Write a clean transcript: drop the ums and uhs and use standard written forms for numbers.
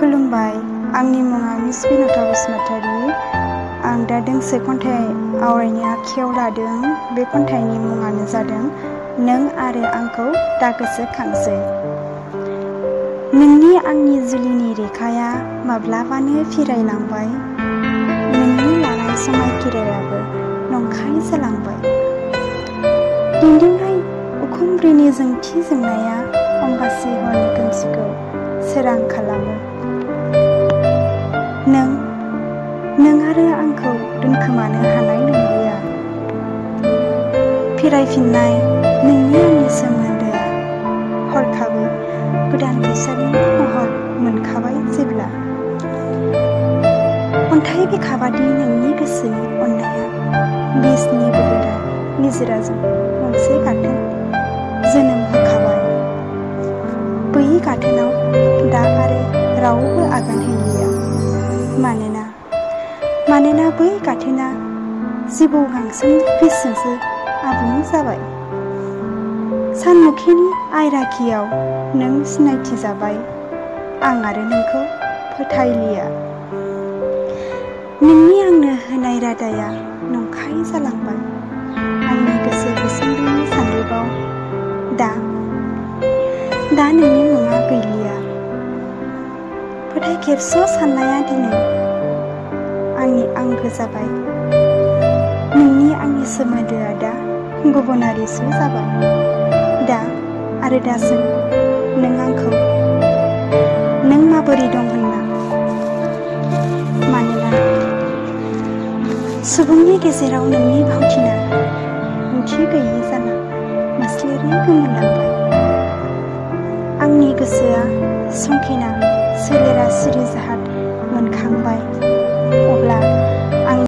खुलुमबाय, आंनि मुङा मिस बिनुता बसुमतारी। आं दा दोंसे खन्थाइ आवरायनो आखायाव लादों। बे खन्थाइनि मुङानो जादों नों आरो आंखौ दा गोसोखांसै। नोंनि आंनि जुलिनि रेखाया माब्लाबानो फिरायलांबाय, नोंनि लानाय समायखिरायाबो नंखाय जालांबाय। दिन्दिंनाय उखुमब्रैनि जोंथि जोंनाया अम्बासि हरनि खोमसिखौ सोरां खालामो। नों आरो आंखौ दोनखोमानो हानाय नंलिया। फिरायफिननाय नोंनि आंनि सोमोन्दोआ हरखाबै गोदान फैसालि महर मोनखाबाय जेब्ला। अन्थाइ बिखाबादि नोंनि गोसोनि अननाया बिसनि बोहैग्रा निजिराजों गंसे गाथोन जोनोम होखाबाय। बै गाथोनाव दा आरो रावबो आगान होलिया। मानोना बै गाथोना जिबौ गांसोनि बिसजोंसो आबुं जाबाय। सानमोखिनि आयराखियाव नों सिनायथि जाबाय, आं आरो नोंखौ फोथायलिया। नोंनि आंनो होनाय रादाया नंखाय जालांबाय। आंनि गोसो बिसम्बिनि सानद्रिबाव दा नोंनि मुङा गैलिया। फोथाय खेबस' साननाया दिनै आंनि आंगो जाबाय। नोंनि आंनि सोमोन्दोआ दा गुबुनारिसो जाबाय। दासो नों आंखौ नों माबोरै दं होनना। मानोना सुबुंनि गेजेराव नोंनि भावथिना ओंथि गैयि जाना मोस्लेरै गोमोरलांबाय। आंनि गोसोआ संखिना सोलेरा सिरि जाहा